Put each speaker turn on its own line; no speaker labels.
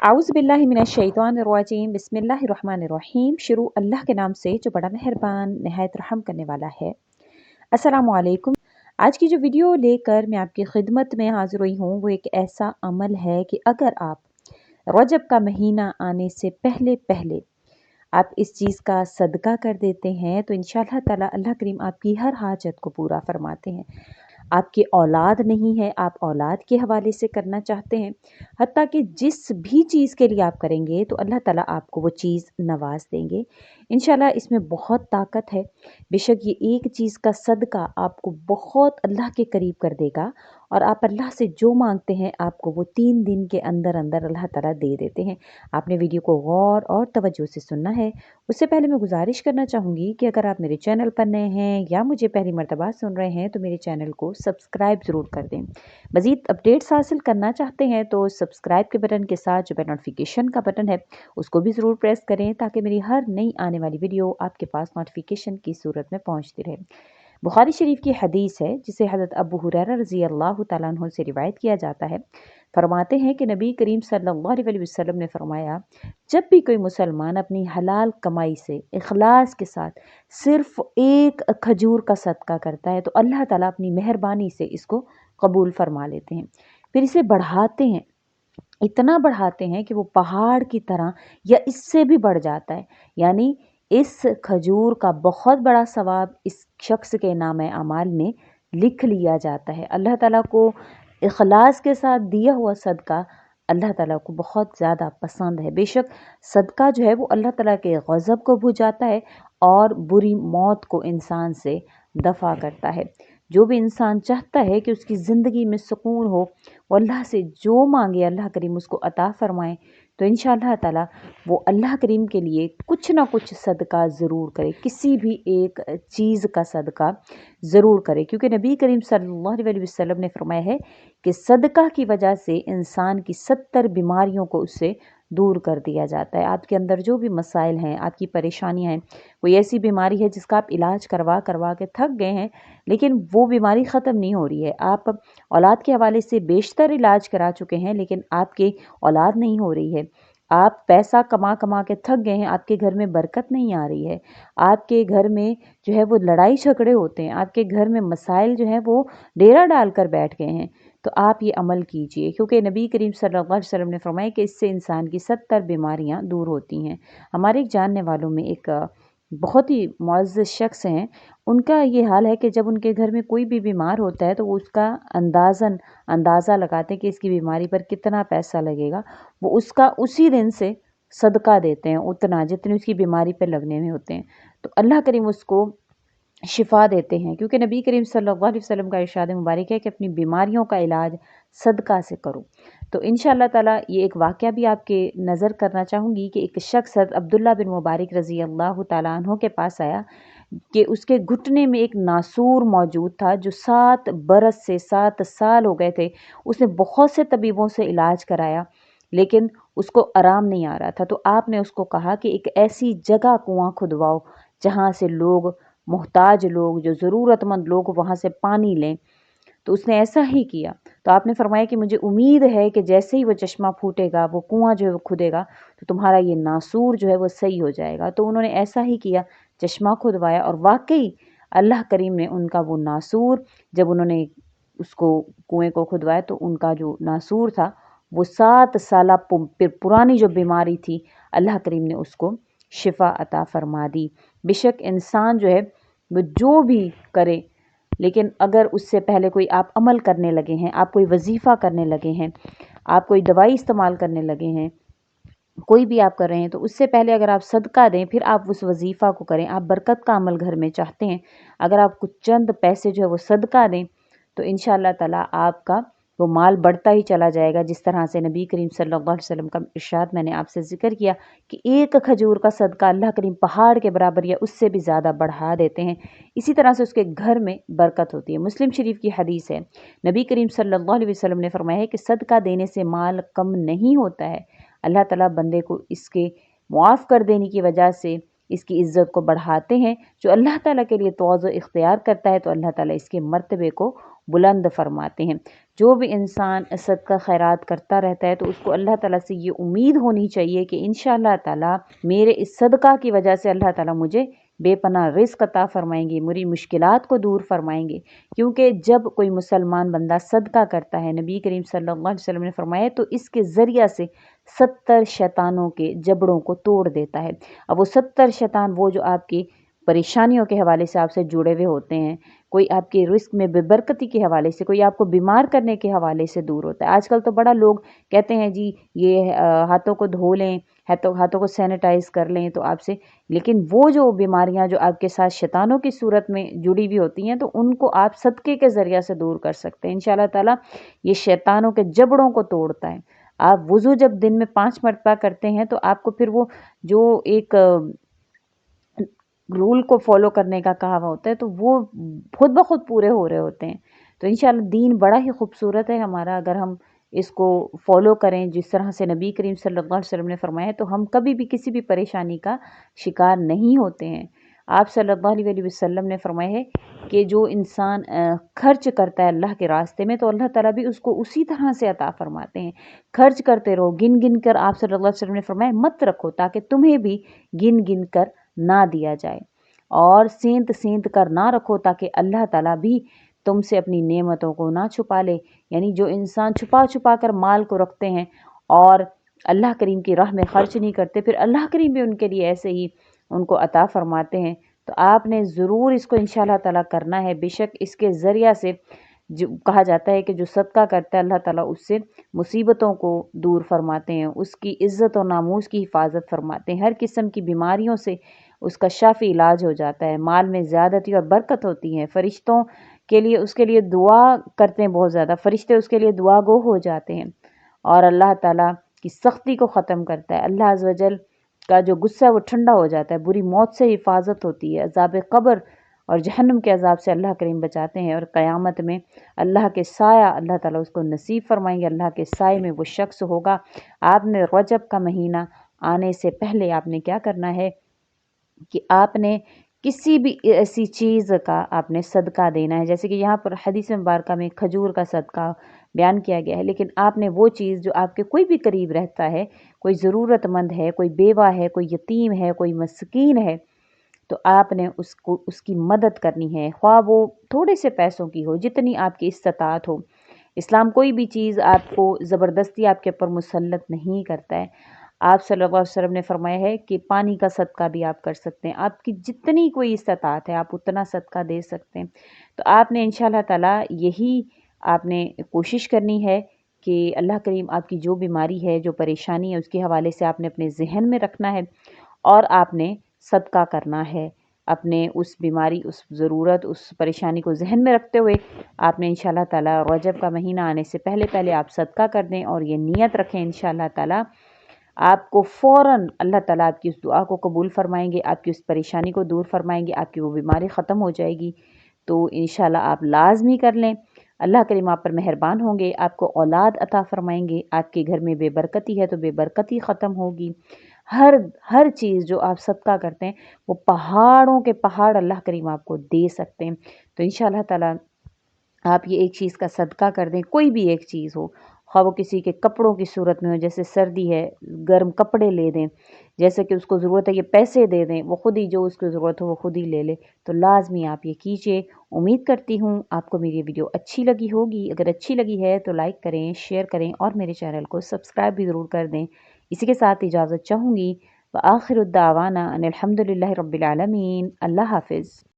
आउज़ बिल्लाहि मिनश्शैतानिर्रजीम बिस्मिल्लाहिर्रहमानिर्रहीम। शुरू अल्लाह के नाम से जो बड़ा मेहरबान नहायत रहम करने वाला है। अस्सलामु अलैकुम। आज की जो वीडियो लेकर मैं आपकी खिदमत में हाज़िर हुई हूँ वो एक ऐसा अमल है कि अगर आप रजब का महीना आने से पहले पहले आप इस चीज़ का सदका कर देते हैं तो इंशाअल्लाह ताला अल्लाह करीम आपकी हर हाजत को पूरा फरमाते हैं। आपकी औलाद नहीं है, आप औलाद के हवाले से करना चाहते हैं, हत्ता कि जिस भी चीज़ के लिए आप करेंगे तो अल्लाह ताला आपको वो चीज़ नवाज़ देंगे। इंशाअल्लाह इसमें बहुत ताकत है। बेशक ये एक चीज़ का सदका आपको बहुत अल्लाह के करीब कर देगा और आप अल्लाह से जो मांगते हैं आपको वो 3 दिन के अंदर अंदर अल्लाह ताला दे देते हैं। आपने वीडियो को गौर और तवज्जो से सुनना है। उससे पहले मैं गुजारिश करना चाहूँगी कि अगर आप मेरे चैनल पर नए हैं या मुझे पहली मर्तबा सुन रहे हैं तो मेरे चैनल को सब्सक्राइब ज़रूर कर दें। मज़ीद अपडेट्स हासिल करना चाहते हैं तो सब्सक्राइब के बटन के साथ जो नोटिफिकेशन का बटन है उसको भी ज़रूर प्रेस करें ताकि मेरी हर नई आने वाली वीडियो आपके पास नोटिफिकेशन की सूरत में पहुँचती रहे। बुखारी शरीफ की हदीस है जिसे हज़रत अबू हुरैरा रज़ी अल्लाह तआला अन्हु से रिवायत किया जाता है। फरमाते हैं कि नबी करीम सल्लल्लाहु अलैहि वसल्लम ने फरमाया, जब भी कोई मुसलमान अपनी हलाल कमाई से इखलास के साथ सिर्फ एक खजूर का सदका करता है तो अल्लाह ताला अपनी मेहरबानी से इसको कबूल फरमा लेते हैं। फिर इसे बढ़ाते हैं, इतना बढ़ाते हैं कि वो पहाड़ की तरह या इससे भी बढ़ जाता है। यानी इस खजूर का बहुत बड़ा सवाब इस शख्स के नाम अमाल में लिख लिया जाता है। अल्लाह ताला को इखलास के साथ दिया हुआ सदका अल्लाह ताला को बहुत ज़्यादा पसंद है। बेशक सदका जो है वो अल्लाह ताला के गज़ब को बुझाता है और बुरी मौत को इंसान से दफ़ा करता है। जो भी इंसान चाहता है कि उसकी ज़िंदगी में सुकून हो, वो अल्लाह से जो मांगे अल्लाह करीम उसको अता फ़रमाए, तो इंशाअल्लाह ताला वो अल्लाह करीम के लिए कुछ ना कुछ सदका ज़रूर करे, किसी भी एक चीज़ का सदका ज़रूर करे। क्योंकि नबी करीम सल्लल्लाहु अलैहि वसल्लम ने फरमाया है कि सदका की वजह से इंसान की 70 बीमारियों को उससे दूर कर दिया जाता है। आपके अंदर जो भी मसाइल हैं, आपकी परेशानियां हैं, कोई ऐसी बीमारी है जिसका आप इलाज करवा करवा के थक गए हैं लेकिन वो बीमारी ख़त्म नहीं हो रही है, आप औलाद के हवाले से बेशतर इलाज करा चुके हैं लेकिन आपकी औलाद नहीं हो रही है, आप पैसा कमा कमा के थक गए हैं, आपके घर में बरकत नहीं आ रही है, आपके घर में जो है वो लड़ाई झगड़े होते हैं, आपके घर में मसाइल जो है वो डेरा डाल कर बैठ गए हैं, तो आप ये अमल कीजिए। क्योंकि नबी करीम सल्लल्लाहु अलैहि वसल्लम ने फरमाया कि इससे इंसान की 70 बीमारियां दूर होती हैं। हमारे एक जानने वालों में एक बहुत ही मुअज़्ज़ज़ शख्स हैं, उनका ये हाल है कि जब उनके घर में कोई भी बीमार होता है तो वो उसका अंदाज़ा लगाते हैं कि इसकी बीमारी पर कितना पैसा लगेगा, वो उसका उसी दिन से सदका देते हैं उतना जितनी उसकी बीमारी पर लगने में होते हैं। तो अल्लाह करीम उसको शिफा देते हैं। क्योंकि नबी करीम सल्लल्लाहु अलैहि वसल्लम का इरशाद मुबारक है कि अपनी बीमारियों का इलाज सदका से करो। तो इंशाअल्लाह ताला ये एक वाक़या भी आपके नज़र करना चाहूँगी कि एक शख्स अब्दुल्ला बिन मुबारक रज़ी अल्लाह तआला अन्हु के पास आया कि उसके घुटने में एक नासूर मौजूद था जो 7 बरस से 7 साल हो गए थे। उसने बहुत से तबीबों से इलाज कराया लेकिन उसको आराम नहीं आ रहा था। तो आपने उसको कहा कि एक ऐसी जगह कुआँ खुदवाओ जहाँ से लोग, मोहताज लोग, जो ज़रूरतमंद लोग वहाँ से पानी लें। तो उसने ऐसा ही किया। तो आपने फरमाया कि मुझे उम्मीद है कि जैसे ही वो चश्मा फूटेगा, वो कुआँ जो है वो खुदेगा तो तुम्हारा ये नासूर जो है वो सही हो जाएगा। तो उन्होंने ऐसा ही किया, चश्मा खुदवाया और वाक़ई अल्लाह करीम ने उनका वो नासूर, जब उन्होंने उसको कुएँ को खुदवाया तो उनका जो नासूर था वो 7 साला पुरानी जो बीमारी थी अल्लाह करीम ने उसको शिफ़ा अता फ़रमा दी। बेशक इंसान जो है वो जो भी करे लेकिन अगर उससे पहले कोई आप अमल करने लगे हैं, आप कोई वजीफ़ा करने लगे हैं, आप कोई दवाई इस्तेमाल करने लगे हैं, कोई भी आप कर रहे हैं तो उससे पहले अगर आप सदका दें फिर आप उस वजीफ़ा को करें। आप बरकत का अमल घर में चाहते हैं, अगर आप कुछ चंद पैसे जो है वो सदका दें तो इंशाअल्लाह ताला आपका वो माल बढ़ता ही चला जाएगा। जिस तरह से नबी करीम सल्लल्लाहु अलैहि वसल्लम का इरशाद मैंने आपसे ज़िक्र किया कि एक खजूर का सदका अल्लाह करीम पहाड़ के बराबर या उससे भी ज़्यादा बढ़ा देते हैं। इसी तरह से उसके घर में बरकत होती है। मुस्लिम शरीफ की हदीस है, नबी करीम सल्लल्लाहु अलैहि वसल्लम ने फरमाया है कि सदका देने से माल कम नहीं होता है, अल्लाह ताला बंदे को इसके मुआफ़ कर देने की वजह से इसकी इज़्ज़त को बढ़ाते हैं। जो अल्लाह ताला के लिए तवाज़ु इख्तियार करता है तो अल्लाह ताला इसके मर्तबे को بلند فرماتے ہیں۔ جو بھی انسان صدقہ خیرات کرتا رہتا ہے تو اس کو اللہ تعالیٰ سے یہ امید ہونی چاہیے کہ انشاءاللہ تعالیٰ میرے اس صدقہ کی وجہ سے اللہ تعالیٰ مجھے بے پناہ رزق عطا فرمائیں گے، میری مشکلات کو دور فرمائیں گے۔ کیونکہ جب کوئی مسلمان بندہ صدقہ کرتا ہے، نبی کریم صلی اللہ علیہ وسلم نے فرمایا، تو اس کے ذریعہ سے 70 شیطانوں کے جبڑوں کو توڑ دیتا ہے۔ اب وہ 70 شیطان وہ جو آپ کی پریشانیوں کے حوالے سے آپ سے جڑے ہوئے ہوتے ہیں، کوئی آپ کے رزق میں بے برکتی کے حوالے سے، کوئی آپ کو بیمار کرنے کے حوالے سے دور ہوتا ہے۔ آج کل تو بڑا لوگ کہتے ہیں جی یہ ہاتھوں کو دھو لیں، ہاتھوں کو سینیٹائز کر لیں تو آپ سے، لیکن وہ جو بیماریاں جو آپ کے ساتھ شیطانوں کی صورت میں جڑی ہوئی ہوتی ہیں تو ان کو آپ صدقے کے ذریعہ سے دور کر سکتے ہیں۔ انشاءاللہ تعالیٰ یہ شیطانوں کے جبڑوں کو توڑتا ہے۔ آپ وضو جب دن میں 5 مرتبہ کرتے ہیں تو آپ کو پھر وہ جو ایک رول کو فالو کرنے کا کہا ہوا ہوتا ہے تو وہ خود بخود پورے ہو رہے ہوتے ہیں۔ تو انشاءاللہ دین بڑا ہی خوبصورت ہے ہمارا، اگر ہم اس کو فالو کریں جس طرح سے نبی کریم صلی اللہ علیہ وسلم نے فرمایا تو ہم کبھی بھی کسی بھی پریشانی کا شکار نہیں ہوتے ہیں۔ آپ صلی اللہ علیہ وسلم نے فرمایا ہے کہ جو انسان خرچ کرتا ہے اللہ کے راستے میں تو اللہ تعالیٰ بھی اس کو اسی طرح سے عطا فرماتے ہیں۔ خرچ کرتے رہو، گن گن کر، آپ صلی اللہ علیہ وسلم نے فرمایا مت رکھو تاکہ تمہیں بھی گن گن کر نہ دیا جائے، اور سینت سینت کر نہ رکھو تاکہ اللہ تعالیٰ بھی تم سے اپنی نعمتوں کو نہ چھپا لے۔ یعنی جو انسان چھپا چھپا کر مال کو رکھتے ہیں اور اللہ کریم کی راہ میں خرچ نہیں کرتے، پھر اللہ کریم بھی ان کے لیے ایسے ہی ان کو عطا فرماتے ہیں۔ تو آپ نے ضرور اس کو انشاءاللہ تعالیٰ کرنا ہے۔ بے شک اس کے ذریعہ سے جو کہا جاتا ہے کہ جو صدقہ کرتا ہے اللہ تعالیٰ اس سے مصیبتوں کو دور فرماتے ہیں، اس کی عزت و ناموس کی حفاظت فرماتے ہیں، ہر قسم کی بیماریوں سے اس کا شافی علاج ہو جاتا ہے، مال میں زیادتی اور برکت ہوتی ہے، فرشتوں کے لیے اس کے لیے دعا کرتے ہیں بہت زیادہ، فرشتے اس کے لیے دعا گو ہو جاتے ہیں، اور اللہ تعالیٰ کی سختی کو ختم کرتا ہے۔ اللہ عز و جل کا جو غصہ ہے وہ ٹھنڈا ہو جاتا ہے، بری موت سے حفاظت ہوتی ہے، عذاب قبر اور جہنم کے عذاب سے اللہ کریم بچاتے ہیں، اور قیامت میں اللہ کے سایہ اللہ تعالیٰ اس کو نصیب فرمائیں گے، اللہ کے سائے میں وہ شخص ہوگا۔ آپ نے رجب کا مہینہ آنے سے پہلے آپ نے کیا کرنا ہے کہ آپ نے کسی بھی ایسی چیز کا آپ نے صدقہ دینا ہے، جیسے کہ یہاں پر حدیث مبارکہ میں کھجور کا صدقہ بیان کیا گیا ہے، لیکن آپ نے وہ چیز جو آپ کے کوئی بھی قریب رہتا ہے، کوئی ضرورت مند ہے، کوئی بیوہ ہے، کوئی یتیم ہے، کوئی مسکین ہے، تو آپ نے اس کی مدد کرنی ہے، خواہ وہ تھوڑے سے پیسوں کی ہو، جتنی آپ کی استطاعت ہو۔ اسلام کوئی بھی چیز آپ کو زبردستی آپ کے اوپر مسلط نہیں کرتا ہے۔ آپ صلی اللہ علیہ وسلم نے فرمایا ہے کہ پانی کا صدقہ بھی آپ کر سکتے ہیں، آپ کی جتنی کوئی استطاعت ہے آپ اتنا صدقہ دے سکتے ہیں۔ تو آپ نے انشاءاللہ تعالیٰ یہی آپ نے کوشش کرنی ہے کہ اللہ کریم آپ کی جو بیماری ہے، جو پریشانی ہے، اس کے حوالے سے آپ نے اپنے ذہن میں رکھنا ہے، اور آپ نے صدقہ کرنا ہے اپنے اس بیماری، اس ضرورت، اس پریشانی کو ذہن میں رکھتے ہوئے آپ نے انشاءاللہ تعالیٰ رجب کا مہینہ آنے سے پہلے آپ صدقہ کر دیں، اور یہ نیت رکھیں انشاءاللہ تعالیٰ آپ کو فوراً اللہ تعالیٰ آپ کی اس دعا کو قبول فرمائیں گے، آپ کی اس پریشانی کو دور فرمائیں گے، آپ کی وہ بیماری ختم ہو جائے گی۔ تو انشاءاللہ آپ لازمی کر لیں، اللہ کریم آپ پر مہربان ہوں گے، آپ کو اولاد عطا فرمائیں گے، آپ کے گھر میں بے برکتی ہے تو بے برکتی ختم ہوگی۔ ہر چیز جو آپ صدقہ کرتے ہیں وہ پہاڑوں کے پہاڑ اللہ کریم آپ کو دے سکتے ہیں۔ تو انشاءاللہ تعالیٰ آپ یہ ایک چیز کا صدقہ کر دیں، کوئی بھی ایک چیز ہو، خواہ وہ کسی کے کپڑوں کی صورت میں ہو، جیسے سردی ہے گرم کپڑے لے دیں، جیسے کہ اس کو ضرورت ہے یہ پیسے دے دیں، وہ خود ہی جو اس کو ضرورت ہو وہ خود ہی لے لے، تو لازمی آپ یہ کیجئے۔ امید کرتی ہوں آپ کو میری ویڈیو اچھی لگی ہوگی، اگر اچھی لگی ہے تو لائک کریں، شیئر کریں، اور میرے چینل کو سبسکرائب بھی ضرور کر دیں۔ اسی کے ساتھ اجازت چاہوں گی، وآخر الدعوانا ان الحمد للہ رب العالمین۔ اللہ حافظ۔